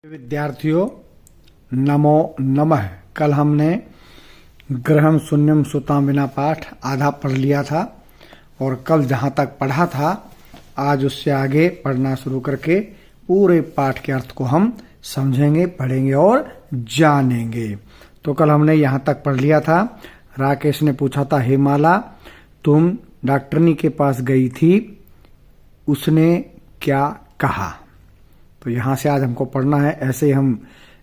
विद्यार्थियों, नमो नमः। कल हमने ग्रहम शून्यम सुताम विना पाठ आधा पढ़ लिया था और कल जहाँ तक पढ़ा था आज उससे आगे पढ़ना शुरू करके पूरे पाठ के अर्थ को हम समझेंगे, पढ़ेंगे और जानेंगे। तो कल हमने यहाँ तक पढ़ लिया था। राकेश ने पूछा था, हे माला, तुम डॉक्टरनी के पास गई थी, उसने क्या कहा? तो यहाँ से आज हमको पढ़ना है। ऐसे ही हम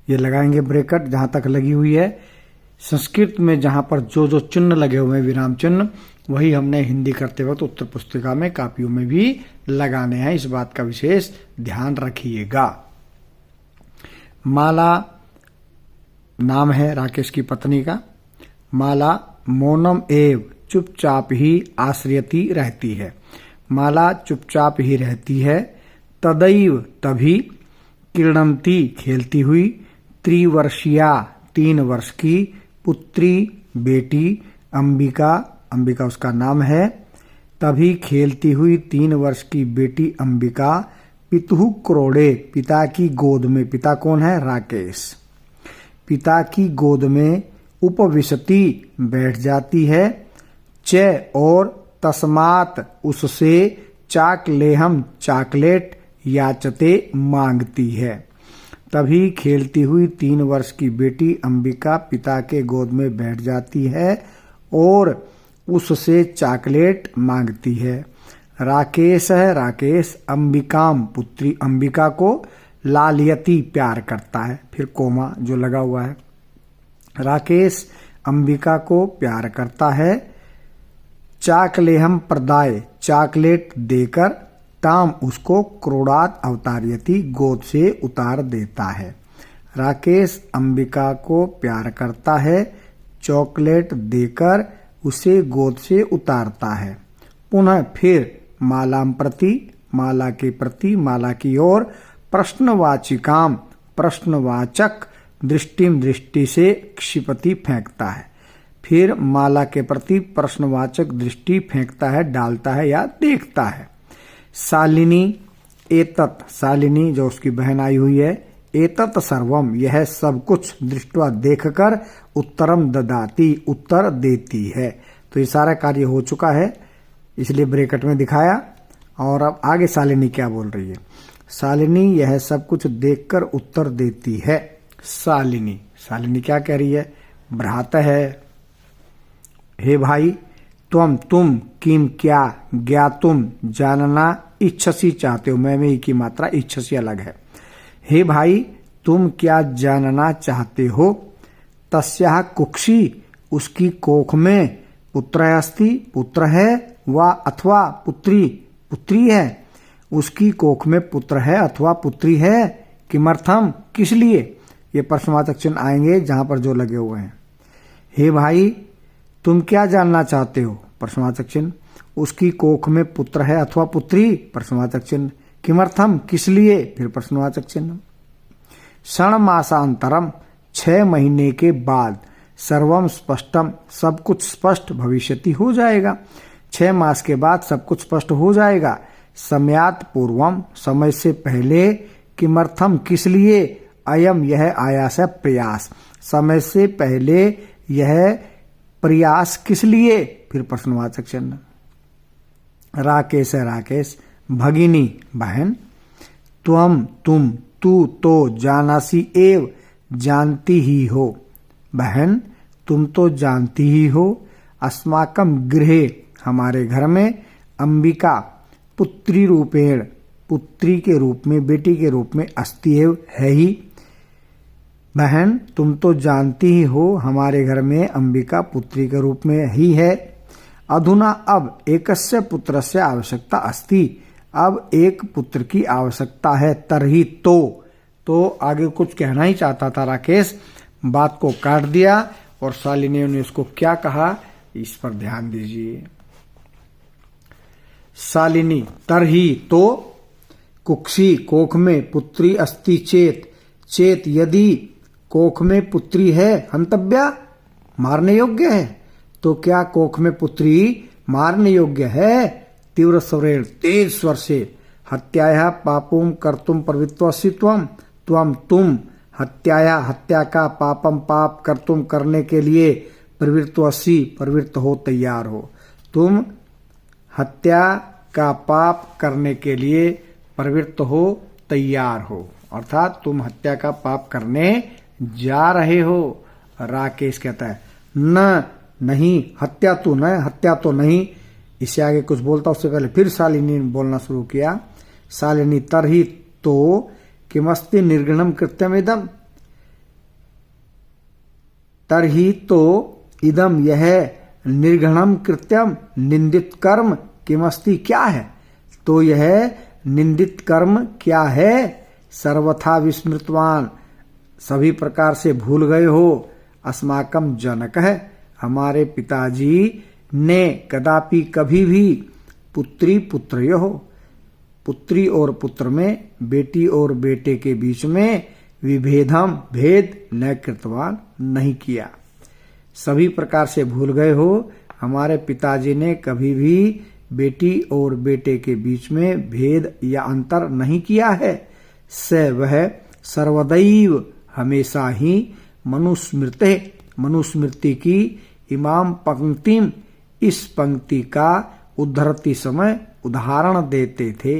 ये लगाएंगे ब्रैकेट जहाँ तक लगी हुई है। संस्कृत में जहाँ पर जो जो चिन्ह लगे हुए हैं, विराम चिन्ह, वही हमने हिंदी करते वक्त उत्तर पुस्तिका में कापियों में भी लगाने हैं। इस बात का विशेष ध्यान रखिएगा। माला नाम है राकेश की पत्नी का। माला मौनम एव, चुपचाप ही आश्रयती रहती है। माला चुपचाप ही रहती है। तदैव तभी, क्रीडंती खेलती हुई, त्रिवर्षीया 3 वर्ष की, पुत्री बेटी, अंबिका, अंबिका उसका नाम है, तभी खेलती हुई 3 वर्ष की बेटी अंबिका, पितुः क्रोड़े, पिता की गोद में, पिता कौन है? राकेश। पिता की गोद में उपविशति बैठ जाती है। च और तस्मात उससे, चाकलेहम चॉकलेट, याचते मांगती है। तभी खेलती हुई 3 वर्ष की बेटी अंबिका पिता के गोद में बैठ जाती है और उससे चॉकलेट मांगती है। राकेश है, राकेश अंबिकाम, पुत्री अंबिका को, लालयती प्यार करता है, फिर कोमा जो लगा हुआ है। राकेश अंबिका को प्यार करता है। चाकलेहम प्रदाय, चॉकलेट देकर, ताम उसको, क्रोड़ात अवतार्यति, गोद से उतार देता है। राकेश अंबिका को प्यार करता है, चॉकलेट देकर उसे गोद से उतारता है। पुनः फिर मालाम प्रति, माला के प्रति, माला की ओर, प्रश्नवाचिकाम, प्रश्नवाचक, दृष्टिम दृष्टि से, क्षिपति फेंकता है। फिर माला के प्रति प्रश्नवाचक दृष्टि फेंकता है, डालता है या देखता है। शालिनी एतत्, शालिनी जो उसकी बहन आई हुई है, एतत् सर्वम, यह सब कुछ, दृष्टवा देखकर, उत्तरम ददाती, उत्तर देती है। तो ये सारा कार्य हो चुका है, इसलिए ब्रैकेट में दिखाया। और अब आगे शालिनी क्या बोल रही है? शालिनी यह सब कुछ देखकर उत्तर देती है। शालिनी, शालिनी क्या कह रही है? भ्राता है, हे भाई, तुम, किम क्या, ज्ञातुम जानना, इच्छसी चाहते हो। मैं में की मात्रा इच्छसी अलग है। हे भाई, तुम क्या जानना चाहते हो? तस्याः कुक्षी, उसकी कोख में, पुत्र अस्ति, पुत्र है, वा अथवा पुत्री, पुत्री है। उसकी कोख में पुत्र है अथवा पुत्री है। किमर्थम, किस लिए? ये प्रश्नवाचक चिन्ह आएंगे जहां पर जो लगे हुए हैं। हे भाई, तुम क्या जानना चाहते हो? प्रश्नवाचक चिन्ह। उसकी कोख में पुत्र है अथवा पुत्री, प्रश्नवाचक चिन्ह। किमर्थम, किस लिए, फिर प्रश्नवाचक चिन्ह। षण मासांतरम, 6 महीने के बाद, सर्वम स्पष्टम, सब कुछ स्पष्ट, भविष्यति हो जाएगा। 6 मास के बाद सब कुछ स्पष्ट हो जाएगा। समयात पूर्वम, समय से पहले, किमर्थम, किस लिए, अयम यह, आयास है प्रयास, समय से पहले यह प्रयास किस लिए, फिर प्रश्नवाचक चिन्ह। राकेश है, राकेश। भगिनी बहन। तुम, तू तो, जानासी एव, जानती ही हो। बहन, तुम तो जानती ही हो। अस्माकम गृहे, हमारे घर में, अंबिका पुत्री रूपेण, पुत्री के रूप में, बेटी के रूप में, अस्ति एव, है ही। बहन, तुम तो जानती ही हो हमारे घर में अंबिका पुत्री के रूप में ही है। अधुना, अब, एकस्य पुत्रस्य आवश्यकता अस्ति, अब एक पुत्र की आवश्यकता है। तरही तो आगे कुछ कहना ही चाहता था राकेश, बात को काट दिया और शालिनी ने उसको क्या कहा, इस पर ध्यान दीजिए। शालिनी, तरही तो, कुक्षी कोख में, पुत्री अस्ति चेत, चेत यदि कोख में पुत्री है, हंतव्या मारने योग्य है। तो क्या कोख में पुत्री मारने योग्य है? तीव्र स्वरेण, तेज स्वर से, हत्याया पापुम कर्तुम प्रवृत्तोऽसि त्वं, तुम हत्याया हत्या का, पापम पाप कर्तुम करने के लिए, प्रवृत्तोऽसि प्रवृत्त हो तैयार हो। तुम हत्या का पाप करने के लिए प्रवृत्त हो तैयार हो, अर्थात तुम हत्या का पाप करने जा रहे हो। राकेश कहता है न नहीं, हत्या तो नहीं। इससे आगे कुछ बोलता, उससे पहले फिर शालिनी ने बोलना शुरू किया। शालिनी तरहि तो किमस्ति निर्गुणम कृत्यम इदम, तरहि तो इदम यह निर्गुणम कृत्यम निंदित कर्म किमस्ति क्या है, तो यह निंदित कर्म क्या है। सर्वथा विस्मृतवान सभी प्रकार से भूल गए हो। अस्माकम जनक है, हमारे पिताजी ने कदापि कभी भी पुत्री पुत्रयोः, पुत्री और पुत्र में, बेटी और बेटे के बीच में विभेदम भेद न कृतवान नहीं किया। सभी प्रकार से भूल गए हो, हमारे पिताजी ने कभी भी बेटी और बेटे के बीच में भेद या अंतर नहीं किया है। स वह सर्वदैव हमेशा ही मनुस्मृति की इमाम पंक्तिम इस पंक्ति का उद्धरती समय उदाहरण देते थे।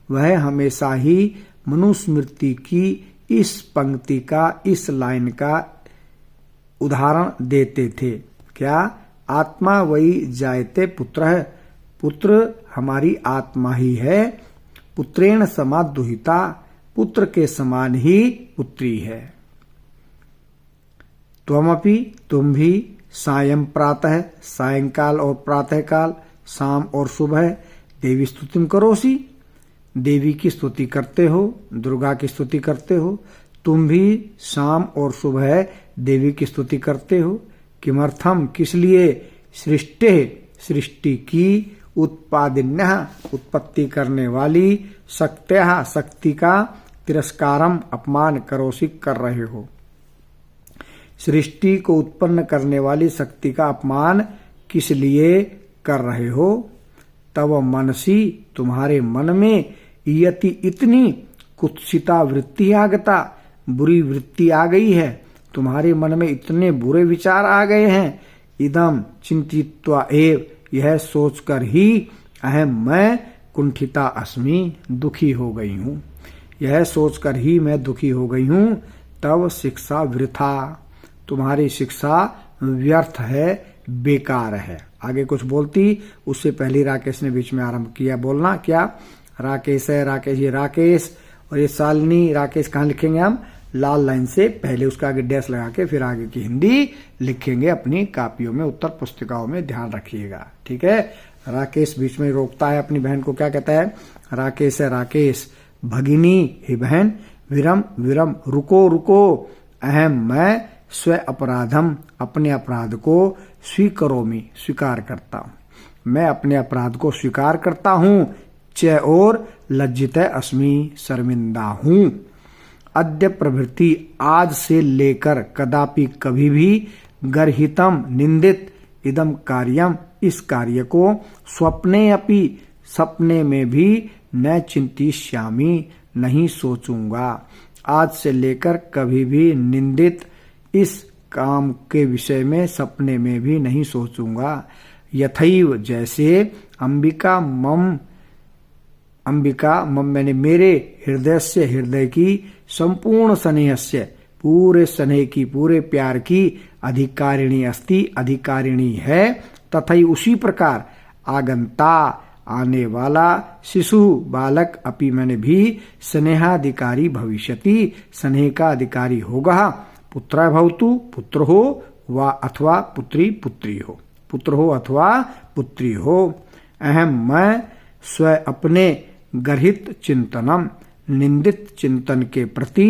वह हमेशा ही मनुस्मृति की इस पंक्ति का, इस लाइन का उदाहरण देते थे। क्या? आत्मा वही जायते पुत्र है, पुत्र हमारी आत्मा ही है। पुत्रेण समादुहिता, पुत्र के समान ही पुत्री है। त्वमपि तुम भी, सायं प्रातः सायंकाल और प्रातःकाल, शाम और सुबह देवी स्तुतिम करोसी, देवी की स्तुति करते हो, दुर्गा की स्तुति करते हो। तुम भी शाम और सुबह देवी की स्तुति करते हो। किमर्थम किस लिए, सृष्टि की, उत्पादिन्यः उत्पत्ति करने वाली, शक्त्यः शक्ति का, तिरस्कारम अपमान करोसी कर रहे हो। सृष्टि को उत्पन्न करने वाली शक्ति का अपमान किस लिए कर रहे हो। तब मनसी तुम्हारे मन में, यति इतनी कुत्सिता वृत्ति आगता, बुरी वृत्ति आ गई है, तुम्हारे मन में इतने बुरे विचार आ गए हैं। इदम चिंतित्वा एव, यह सोचकर ही, अहम मैं कुंठिता अस्मि दुखी हो गई हूँ, यह सोचकर ही मैं दुखी हो गई हूँ। तब शिक्षा वृथा, तुम्हारी शिक्षा व्यर्थ है, बेकार है। आगे कुछ बोलती, उससे पहले राकेश ने बीच में आरंभ किया बोलना। क्या? राकेश है, राकेश, ये राकेश और ये शालिनी। राकेश कहाँ लिखेंगे हम? लाल लाइन से पहले उसका आगे डैश लगा के फिर आगे की हिंदी लिखेंगे अपनी कापियों में, उत्तर पुस्तिकाओं में, ध्यान रखिएगा। ठीक है। राकेश बीच में रोकता है अपनी बहन को, क्या कहता है? राकेश है, राकेश, भगिनी हे बहन, विरम विरम, रुको रुको, अहम मैं, स्व अपराधम अपने अपराध को, स्वीकरोमि स्वीकार करता हूँ, मैं अपने अपराध को स्वीकार करता हूँ। च और लज्जित अस्मि शर्मिंदा हूँ। अद्य प्रभृति आज से लेकर, कदापि कभी भी, गर्हितम निंदित, इदम कार्यम इस कार्य को, स्वप्ने अपि सपने में भी, न चिंतिष्यामि नहीं सोचूंगा। आज से लेकर कभी भी निंदित इस काम के विषय में सपने में भी नहीं सोचूंगा। यथैव जैसे, अंबिका मम मैंने मेरे हृदय से, हृदय की, संपूर्ण स्नेह से, पूरे स्नेह की, पूरे प्यार की, अधिकारिणी अस्ति अधिकारिणी है। तथा उसी प्रकार आगंता आने वाला, शिशु बालक अपि मैंने भी, स्नेहाधिकारी भविष्यति स्नेह का अधिकारी होगा। पुत्र भवतु पुत्र हो, वा अथवा पुत्री पुत्री हो, पुत्र हो अथवा पुत्री हो। अहम मैं स्व अपने गर्हित चिंतनम निंदित चिंतन के प्रति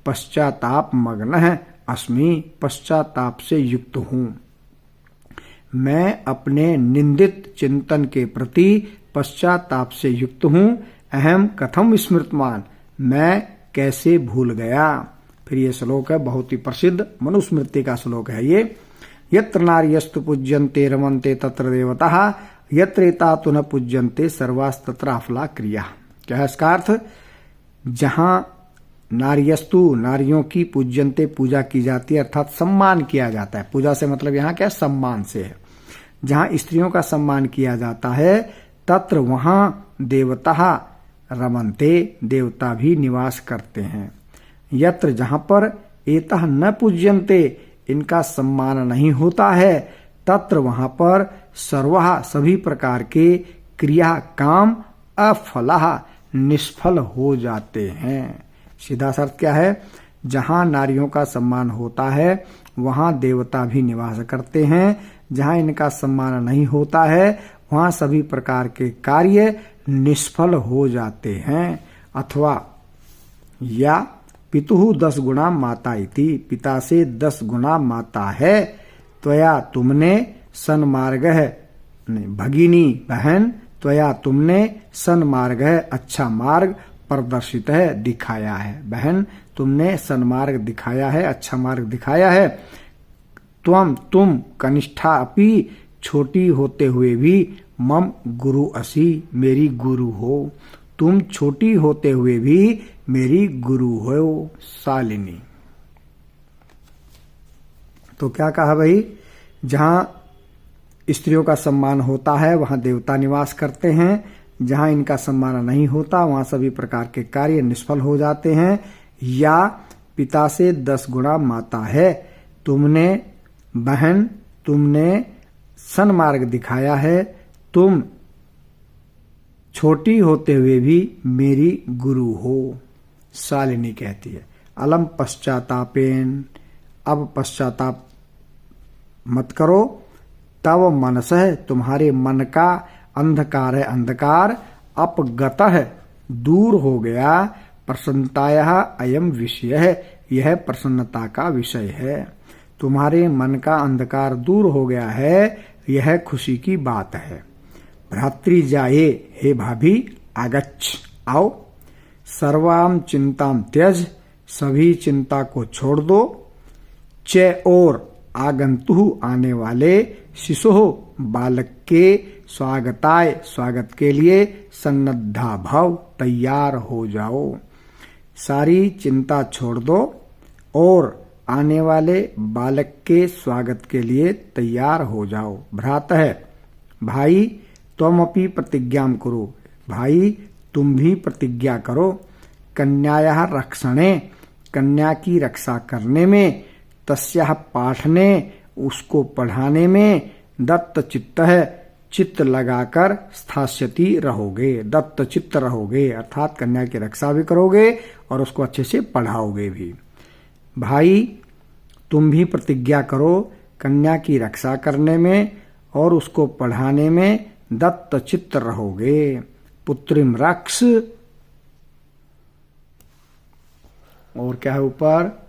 पश्चाताप मग्न है अस्मि पश्चाताप से युक्त हूँ। मैं अपने निंदित चिंतन के प्रति पश्चाताप से युक्त हूँ। अहम कथम विस्मृतमान, मैं कैसे भूल गया। फिर ये श्लोक है बहुत ही प्रसिद्ध मनुस्मृति का श्लोक है ये। यत्र नार्यस्तु पूज्यन्ते रमन्ते तत्र देवताः यत्र एतातु न पूज्यन्ते सर्वास्तत्र अफला क्रिया। क्या है इसका अर्थ? जहां नार्यस्तु नारियों की पूज्यन्ते पूजा की जाती है, अर्थात सम्मान किया जाता है। पूजा से मतलब यहाँ क्या सम्मान से है। जहां स्त्रियों का सम्मान किया जाता है तत्र वहां देवता रमन्ते देवता भी निवास करते हैं। यत्र जहां पर एतः न पूज्यन्ते इनका सम्मान नहीं होता है तत्र वहां पर सर्वः सभी प्रकार के क्रिया काम अफलः निष्फल हो जाते हैं। सीधा अर्थ क्या है, जहां नारियों का सम्मान होता है वहां देवता भी निवास करते हैं, जहां इनका सम्मान नहीं होता है वहां सभी प्रकार के कार्य निष्फल हो जाते हैं। अथवा या पितुः 10 गुणा माता इति पिता से 10 गुणा माता है। त्वया तुमने सन्मार्ग है भगिनी बहन, त्वया तुमने सन्मार्ग है अच्छा मार्ग प्रदर्शित है दिखाया है। बहन तुमने सन्मार्ग दिखाया है, अच्छा मार्ग दिखाया है। तुम कनिष्ठा अपि छोटी होते हुए भी मम गुरु असि मेरी गुरु हो। तुम छोटी होते हुए भी मेरी गुरु हो शालिनी। तो क्या कहा भाई, जहां स्त्रियों का सम्मान होता है वहां देवता निवास करते हैं, जहां इनका सम्मान नहीं होता वहां सभी प्रकार के कार्य निष्फल हो जाते हैं। या पिता से 10 गुणा माता है। तुमने बहन तुमने सन्मार्ग दिखाया है, तुम छोटी होते हुए भी मेरी गुरु हो शालिनी कहती है। अलम पश्चातापेन अब पश्चाताप मत करो, तव मनस है तुम्हारे मन का अंधकार है अंधकार अपगतः दूर हो गया, प्रसन्नताया अयम विषय है यह प्रसन्नता का विषय है। तुम्हारे मन का अंधकार दूर हो गया है यह खुशी की बात है। भ्रातृ जाये हे भाभी आगच्छ आओ, सर्वाम चिंताम त्यज सभी चिंता को छोड़ दो, च और आगंतु आने वाले शिशु बालक के स्वागताय स्वागत के लिए सन्नद्धा भव तैयार हो जाओ। सारी चिंता छोड़ दो और आने वाले बालक के स्वागत के लिए तैयार हो जाओ। भ्रातः भाई तुम अपनी प्रतिज्ञा करो, भाई तुम भी प्रतिज्ञा करो। कन्याया रक्षणे कन्या की रक्षा करने में, तस्याः पाठने उसको पढ़ाने में, दत्त चित्त है चित्त लगाकर स्थास्यति रहोगे, दत्त चित्त रहोगे अर्थात कन्या की रक्षा भी करोगे और उसको अच्छे से पढ़ाओगे भी। भाई तुम भी प्रतिज्ञा करो कन्या की रक्षा करने में और उसको पढ़ाने में दत्त चित्त रहोगे। पुत्रिम रक्ष और क्या है ऊपर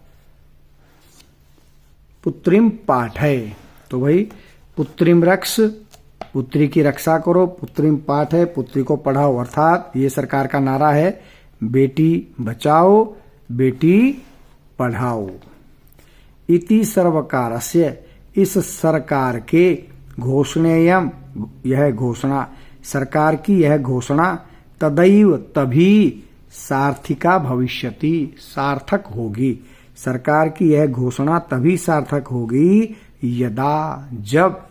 पुत्रिम पाठ है, तो भाई पुत्रिम रक्ष पुत्री की रक्षा करो, पुत्रिम पाठ है पुत्री को पढ़ाओ अर्थात ये सरकार का नारा है बेटी बचाओ बेटी पढ़ाओ। इति सर्वकारस्य इस सरकार के घोषणेयम यह घोषणा सरकार की यह घोषणा तदैव तभी सार्थिका भविष्यति सार्थक होगी। सरकार की यह घोषणा तभी सार्थक होगी यदा जब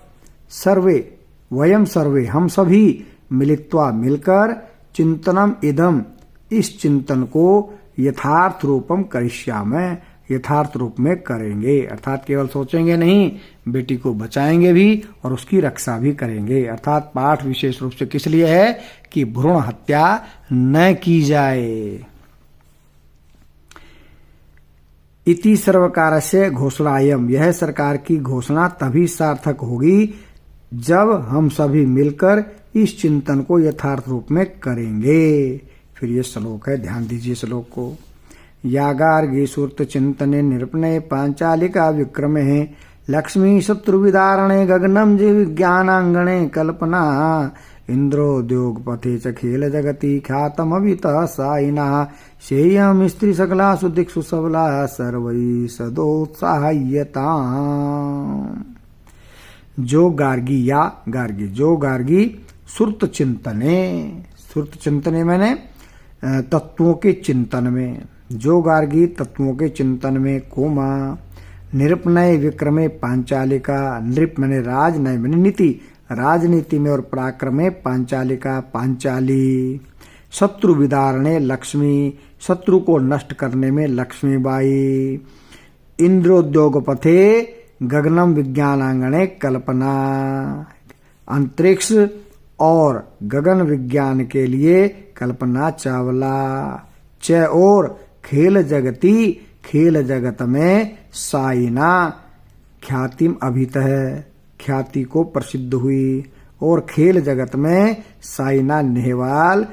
सर्वे वयम सर्वे हम सभी मिलित्वा मिलकर चिंतनम इदम इस चिंतन को यथार्थ रूपम करिष्यामि यथार्थ रूप में करेंगे अर्थात केवल सोचेंगे नहीं बेटी को बचाएंगे भी और उसकी रक्षा भी करेंगे। अर्थात पाठ विशेष रूप से किस लिए है कि भ्रूण हत्या न की जाए। इति सर्वकारस्य घोषणायम यह सरकार की घोषणा तभी सार्थक होगी जब हम सभी मिलकर इस चिंतन को यथार्थ रूप में करेंगे। फिर ये श्लोक है, ध्यान दीजिए श्लोक को। यागार्गी सूर्त चिंतने निरूपणे पांचालिका विक्रमे लक्ष्मी शत्रु विदारणे गगनम जी विज्ञानांगणे कल्पना इंद्रोद्योग पथे च खेल जगति ख्यातम अवितः साइना शेयम स्त्री सकला सुदिक्षु सबला सर्वई सदोत्साह्यता। जो गार्गी या गार्गी जो गार्गी सुरत चिंतने मैंने तत्वों के चिंतन में जो गार्गी तत्वों के चिंतन में कोमा। निरपनय विक्रमे पांचालिका। नृप मैंने राज, नय मैंने नीति, राजनीति में और पराक्रम में पांचालिका पांचाली। शत्रु विदारणे लक्ष्मी, शत्रु को नष्ट करने में लक्ष्मीबाई। इंद्रोद्योग पथे गगनम विज्ञानांगणे कल्पना। अंतरिक्ष और गगन विज्ञान के लिए कल्पना चावला। च और खेल जगती, खेल जगत में साइना ख्यातिम अभित है, ख्याति को प्रसिद्ध हुई। और खेल जगत में साइना नेहवाल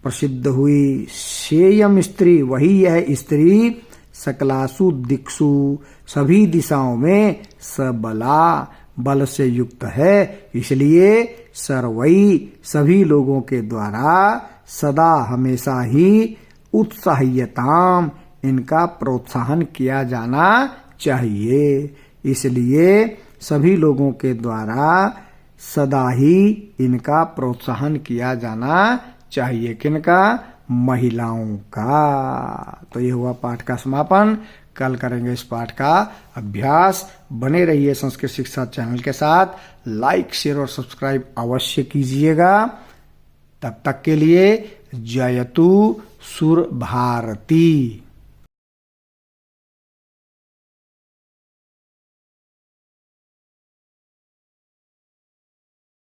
प्रसिद्ध हुई। शेयम स्त्री, वही यह स्त्री, सकलासु दिक्षु, सभी दिशाओं में सबला, बल से युक्त है, इसलिए सर्वई, सभी लोगों के द्वारा, सदा हमेशा ही, उत्साह्यताम, इनका प्रोत्साहन किया जाना चाहिए। इसलिए सभी लोगों के द्वारा सदा ही इनका प्रोत्साहन किया जाना चाहिए। किनका? महिलाओं का। तो ये हुआ पाठ का समापन। कल करेंगे इस पाठ का अभ्यास। बने रहिए संस्कृत शिक्षा चैनल के साथ। लाइक, शेयर और सब्सक्राइब अवश्य कीजिएगा। तब तक के लिए जयतु सुर भारती।